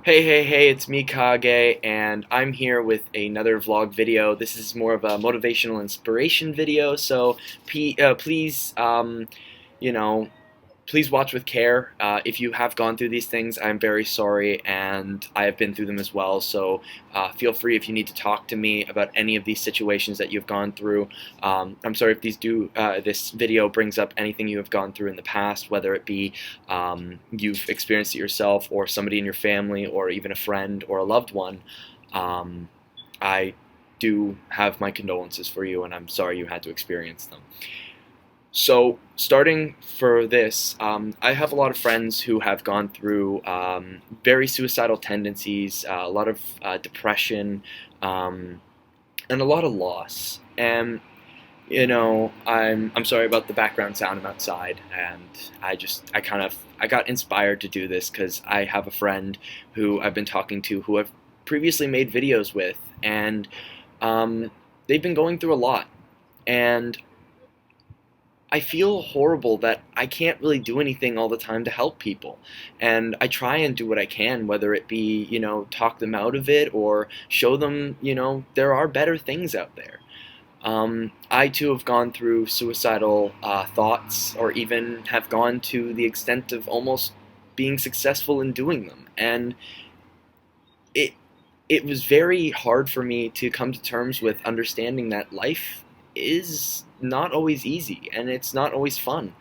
Hey, it's me, Kage, and I'm here with another vlog video. This is more of a motivational inspiration video, so please, you know, please watch with care. If you have gone through these things, I'm very sorry, and I have been through them as well. So feel free if you need to talk to me about any of these situations that you've gone through. I'm sorry if this video brings up anything you have gone through in the past, whether it be you've experienced it yourself, or somebody in your family, or even a friend or a loved one. Um, I do have my condolences for you, and I'm sorry you had to experience them. So, starting for this, I have a lot of friends who have gone through very suicidal tendencies, a lot of depression, um, and a lot of loss. And I'm sorry about the background sound. I'm outside, and I got inspired to do this because I have a friend who I've been talking to who I've previously made videos with, and um, they've been going through a lot. And I feel horrible that I can't really do anything all the time to help people. And I try and do what I can, whether it be, talk them out of it or show them, there are better things out there. I too have gone through suicidal thoughts, or even have gone to the extent of almost being successful in doing them. And it, it was very hard for me to come to terms with understanding that life is not always easy and it's not always fun.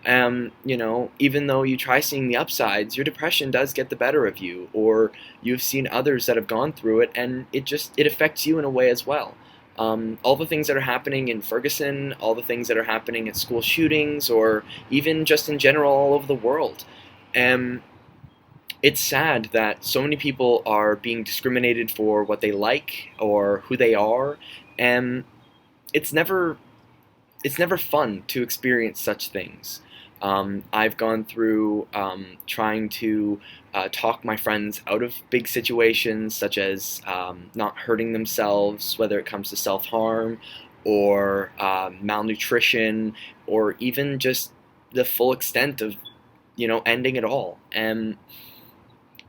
Even though you try seeing the upsides, your depression does get the better of you, or you've seen others that have gone through it, and it affects you in a way as well. All the things that are happening in Ferguson, all the things that are happening at school shootings, or even just in general all over the world. Um, it's sad that so many people are being discriminated for what they like or who they are, and it's never it's never fun to experience such things. I've gone through trying to talk my friends out of big situations, such as not hurting themselves, whether it comes to self harm or malnutrition, or even just the full extent of ending it all. And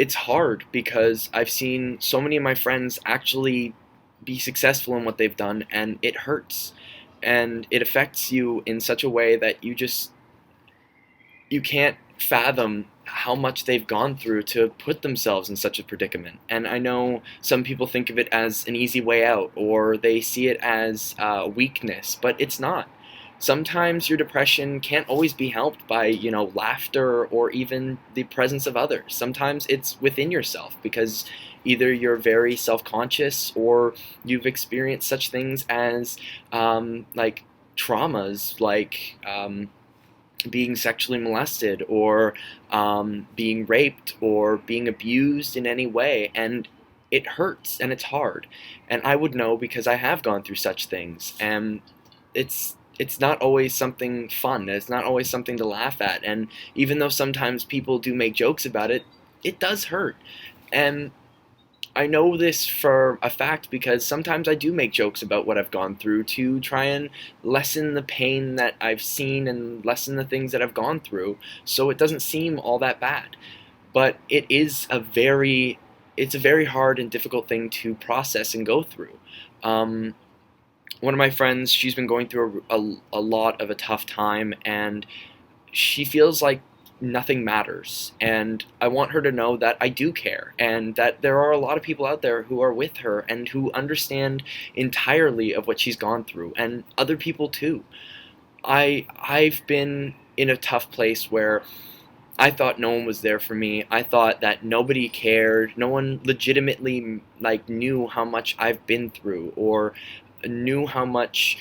it's hard because I've seen so many of my friends actually be successful in what they've done, and it hurts. And it affects you in such a way that you can't fathom how much they've gone through to put themselves in such a predicament. And I know some people think of it as an easy way out, or they see it as weakness, but it's not. Sometimes your depression can't always be helped by, laughter or even the presence of others. Sometimes it's within yourself because either you're very self-conscious, or you've experienced such things as like traumas, like being sexually molested, or being raped, or being abused in any way, and it hurts and it's hard. And I would know because I have gone through such things, and it's not always something fun. It's not always something to laugh at. And even though sometimes people do make jokes about it, it does hurt. And I know this for a fact because sometimes I do make jokes about what I've gone through to try and lessen the pain that I've seen and lessen the things that I've gone through, so it doesn't seem all that bad. But it's a very hard and difficult thing to process and go through. Um, One of my friends, she's been going through a lot of a tough time, and she feels like nothing matters. And I want her to know that I do care, and that there are a lot of people out there who are with her and who understand entirely of what she's gone through, and other people too. I've been in a tough place where I thought no one was there for me. I thought that nobody cared. No one legitimately knew how much I've been through, or knew how much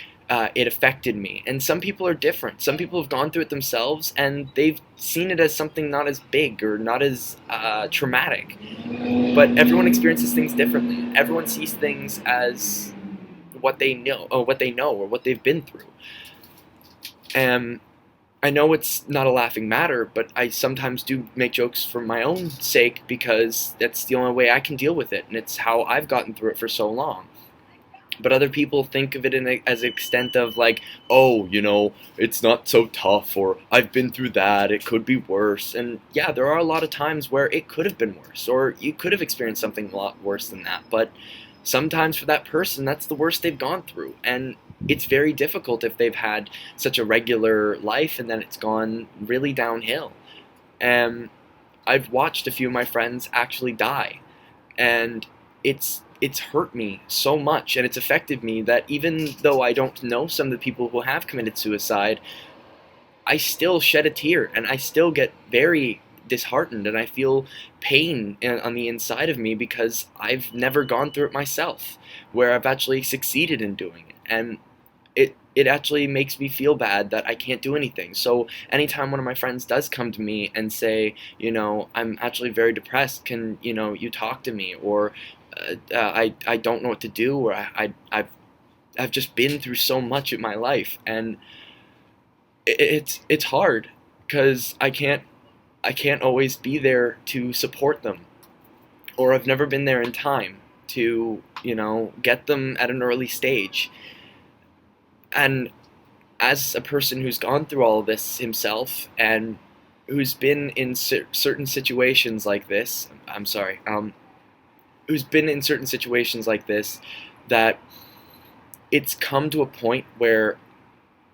it affected me. And some people are different. Some people have gone through it themselves, and they've seen it as something not as big or not as traumatic. But everyone experiences things differently. Everyone sees things as what they know, or what they've been through. And I know it's not a laughing matter, but I sometimes do make jokes for my own sake because that's the only way I can deal with it, and it's how I've gotten through it for so long. But other people think of it as an extent of like, oh, it's not so tough, or I've been through that, it could be worse. And yeah, there are a lot of times where it could have been worse, or you could have experienced something a lot worse than that. But sometimes for that person, that's the worst they've gone through. And it's very difficult if they've had such a regular life and then it's gone really downhill. And I've watched a few of my friends actually die, and it's hurt me so much, and it's affected me, that even though I don't know some of the people who have committed suicide, I still shed a tear, and I still get very disheartened, and I feel pain on the inside of me because I've never gone through it myself, where I've actually succeeded in doing it. And it actually makes me feel bad that I can't do anything. So anytime one of my friends does come to me and say, I'm actually very depressed, can you talk to me, or I don't know what to do, or I've just been through so much in my life, and it's hard because I can't always be there to support them, or I've never been there in time to get them at an early stage. And as a person who's gone through all of this himself, and who's been in certain situations like this, who's been in certain situations like this, that it's come to a point where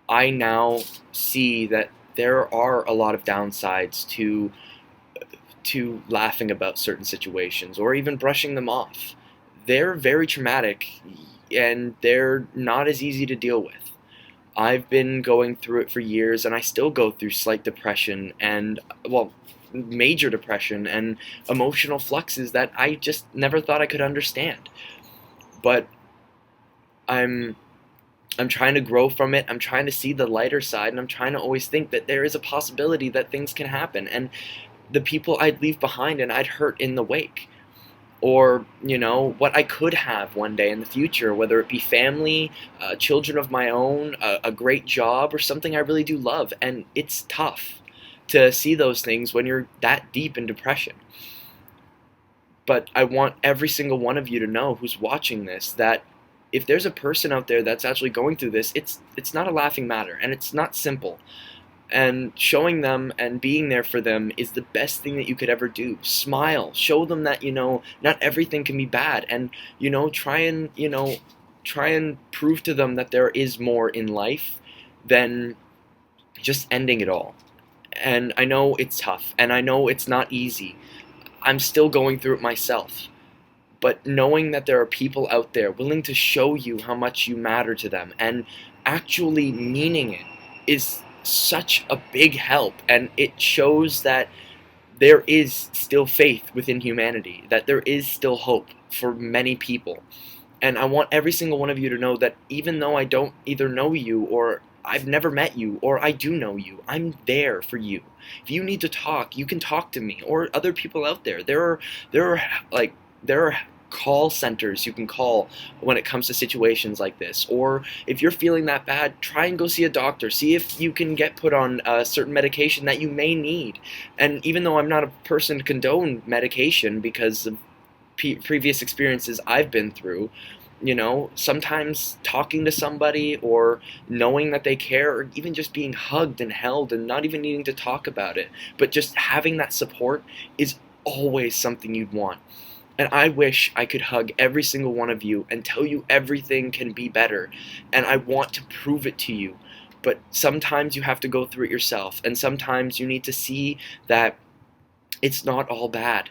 I now see that there are a lot of downsides to laughing about certain situations, or even brushing them off. They're very traumatic, and they're not as easy to deal with. I've been going through it for years, and I still go through slight depression and, well, major depression and emotional fluxes that I just never thought I could understand. But I'm trying to grow from it. I'm trying to see the lighter side, and I'm trying to always think that there is a possibility that things can happen, and the people I'd leave behind and I'd hurt in the wake, or what I could have one day in the future, whether it be family, children of my own, a great job, or something I really do love. And it's tough to see those things when you're that deep in depression. But I want every single one of you to know, who's watching this, that if there's a person out there that's actually going through this, it's not a laughing matter, and it's not simple. And showing them and being there for them is the best thing that you could ever do. Smile, show them that not everything can be bad, and try and prove to them that there is more in life than just ending it all. And I know it's tough, and I know it's not easy. I'm still going through it myself. But knowing that there are people out there willing to show you how much you matter to them, and actually meaning it, is such a big help. And it shows that there is still faith within humanity, that there is still hope for many people. And I want every single one of you to know that even though I don't either know you, or I've never met you, or I do know you, I'm there for you. If you need to talk, you can talk to me, or other people out there. There are call centers you can call when it comes to situations like this. Or if you're feeling that bad, try and go see a doctor. See if you can get put on a certain medication that you may need. And even though I'm not a person to condone medication because of previous experiences I've been through, sometimes talking to somebody, or knowing that they care, or even just being hugged and held and not even needing to talk about it, but just having that support, is always something you'd want. And I wish I could hug every single one of you and tell you everything can be better. And I want to prove it to you. But sometimes you have to go through it yourself. And sometimes you need to see that it's not all bad.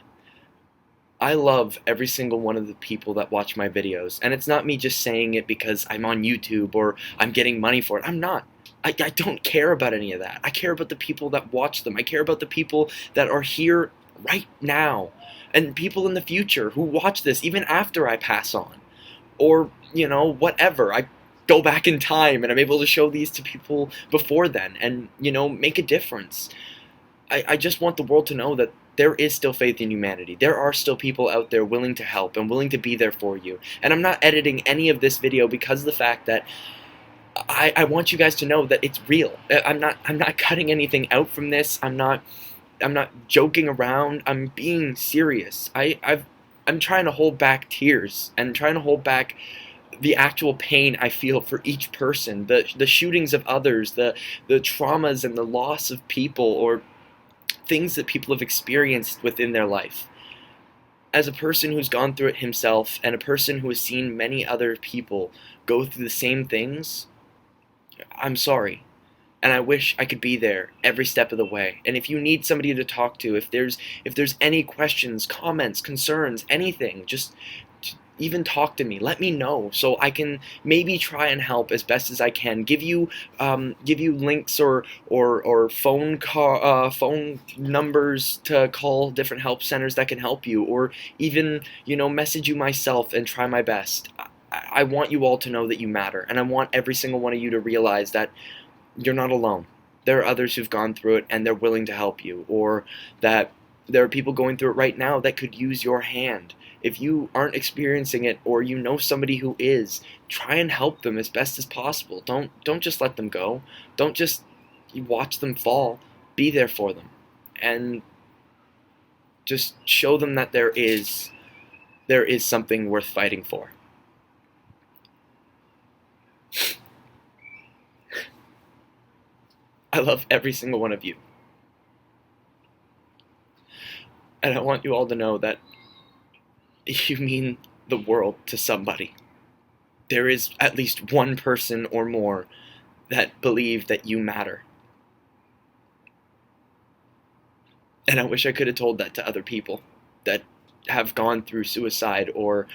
I love every single one of the people that watch my videos. And it's not me just saying it because I'm on YouTube or I'm getting money for it. I'm not. I don't care about any of that. I care about the people that watch them. I care about the people that are here right now, and people in the future who watch this even after I pass on, or whatever. I go back in time and I'm able to show these to people before then, and make a difference. I just want the world to know that there is still faith in humanity. There are still people out there willing to help and willing to be there for you. And I'm not editing any of this video because of the fact that I want you guys to know that it's real. I'm not cutting anything out from this. I'm not joking around. I'm being serious. I'm trying to hold back tears and trying to hold back the actual pain I feel for each person, the shootings of others, the traumas and the loss of people, or things that people have experienced within their life. As a person who's gone through it himself, and a person who has seen many other people go through the same things, I'm sorry. And I wish I could be there every step of the way. And if you need somebody to talk to, if there's any questions, comments, concerns, anything, just even talk to me. Let me know so I can maybe try and help as best as I can. Give you links or phone numbers to call different help centers that can help you, or even message you myself and try my best. I want you all to know that you matter, and I want every single one of you to realize that you're not alone. There are others who've gone through it and they're willing to help you, or that there are people going through it right now that could use your hand. If you aren't experiencing it, or you know somebody who is, try and help them as best as possible. Don't just let them go. Don't just watch them fall. Be there for them, and just show them that there is something worth fighting for. I love every single one of you. And I want you all to know that you mean the world to somebody. There is at least one person or more that believe that you matter. And I wish I could have told that to other people that have gone through suicide, or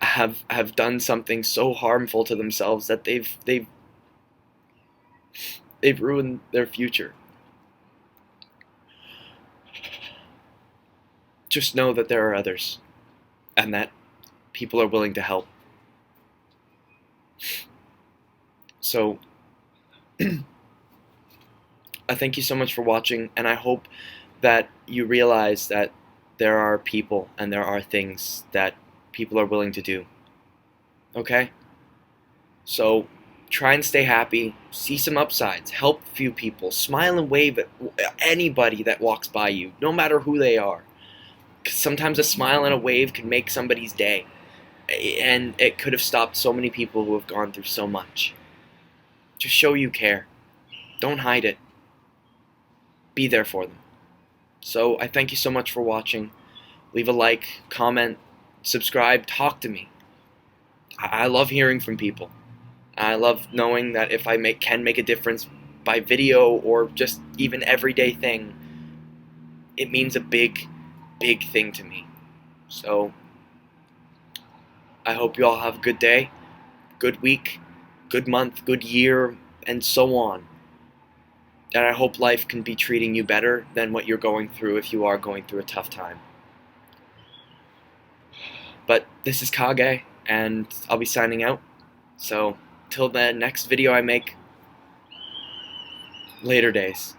have done something so harmful to themselves that they've ruined their future. Just know that there are others, and that people are willing to help. So, I thank you so much for watching, and I hope that you realize that there are people and there are things that people are willing to do. Okay? So, try and stay happy, see some upsides, help a few people, smile and wave at anybody that walks by you, no matter who they are. 'Cause sometimes a smile and a wave can make somebody's day, and it could have stopped so many people who have gone through so much. Just show you care. Don't hide it. Be there for them. So I thank you so much for watching. Leave a like, comment, subscribe, talk to me. I love hearing from people. I love knowing that if I can make a difference by video, or just even everyday thing, it means a big, big thing to me. So I hope you all have a good day, good week, good month, good year, and so on. And I hope life can be treating you better than what you're going through if you are going through a tough time. But this is Kage, and I'll be signing out. So till the next video I make, later days.